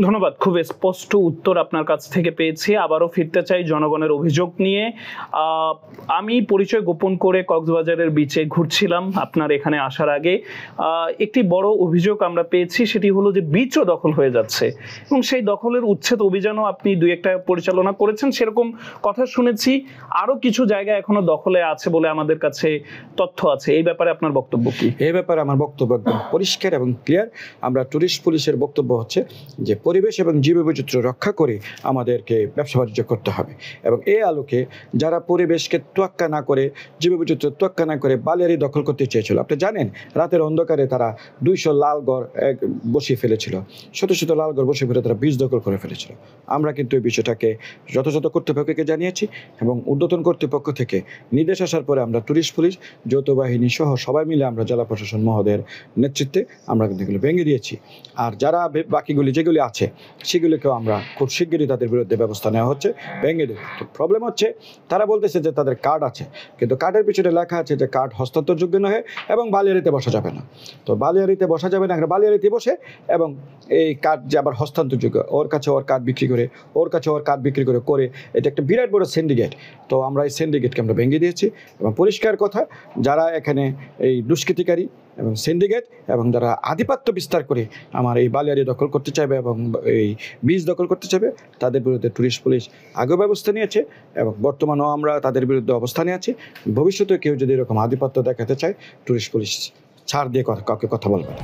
ধন্যবাদ। খুব স্পষ্ট উত্তর আপনার কাছ থেকে পেয়েছি। আবারও ফিরতে চাই জনগণের অভিযোগ নিয়ে। আমি পরিচয় গোপন করে কক্সবাজারের বিচে ঘুরছিলাম আপনার এখানে আসার আগে। একটি বড় অভিযোগ আমরা পেয়েছি, সেটি হলো যে বিচও দখল হয়ে যাচ্ছে এবং সেই দখলের উচ্ছেদ অভিযানও আপনি দুই একটা পরিচালনা করেছেন, সেরকম কথা শুনেছি। আরো কিছু জায়গা এখনো দখলে আছে বলে আমাদের কাছে তথ্য আছে। এই ব্যাপারে আপনার বক্তব্য কি? এই ব্যাপারে আমার বক্তব্য একদম পরিষ্কার এবং ক্লিয়ার। আমরা ট্যুরিস্ট পুলিশের বক্তব্য হচ্ছে যে পরিবেশ এবং জীববৈচিত্র্য রক্ষা করে আমাদেরকে ব্যবসা বাণিজ্য করতে হবে, এবং এই আলোকে যারা পরিবেশকে তোয়াক্কা না করে, জীববৈচিত্র্য তোয়াক্কা না করে বালিয়াড়ি দখল করতে চেয়েছিল, আপনি জানেন রাতের অন্ধকারে তারা 200 লালগড় বসিয়ে ফেলেছিল, শত শত লালগড় বসিয়ে ফেলে তারা বীজ দখল করে ফেলেছিল। আমরা কিন্তু এই বিষয়টাকে যথাযথ কর্তৃপক্ষকে জানিয়েছি এবং ঊর্ধ্বতন কর্তৃপক্ষ থেকে নির্দেশ আসার পরে আমরা ট্যুরিস্ট পুলিশ, যৌথ বাহিনী সহ সবাই মিলে আমরা জেলা প্রশাসন মহোদয়ের নেতৃত্বে আমরা কিন্তু এগুলো ভেঙে দিয়েছি। আর যারা বাকিগুলি যেগুলি আছে সেগুলিকেও আমরা খুব শিগগিরই তাদের বিরুদ্ধে ব্যবস্থা নেওয়া হচ্ছে, ভেঙে দেবে। তো প্রবলেম হচ্ছে তারা বলতেছে যে তাদের কার্ড আছে, কিন্তু কার্ডের পিছনে লেখা আছে যে কার্ড হস্তান্তরযোগ্য নয় এবং বালিয়াড়িতে বসা যাবে না। তো বালিয়াড়িতে বসা যাবে না, বালিয়াড়িতে বসে এবং এই কার্ড যে আবার হস্তান্তরযোগ্য, ওর কাছে ওর কার্ড বিক্রি করে, ওর কাছে ওর কার্ড বিক্রি করে এটা একটা বিরাট বড় সিন্ডিকেট। তো আমরা এই সিন্ডিকেটকে আমরা ভেঙে দিয়েছি এবং পরিষ্কার কথা, যারা এখানে এই দুষ্কৃতিকারী এবং সিন্ডিকেট এবং যারা আধিপত্য বিস্তার করে আমার এই বালিয়াড়ি দখল করতে চাইবে এবং এই বীজ দখল করতে চাইবে, তাদের বিরুদ্ধে ট্যুরিস্ট পুলিশ আগেও ব্যবস্থা নিয়েছে এবং বর্তমানেও আমরা তাদের বিরুদ্ধে অবস্থানে আছি। ভবিষ্যতে কেউ যদি এরকম আধিপত্য দেখাতে চায়, ট্যুরিস্ট পুলিশ ছাড় দিয়ে কাউকে কথা বলবে না।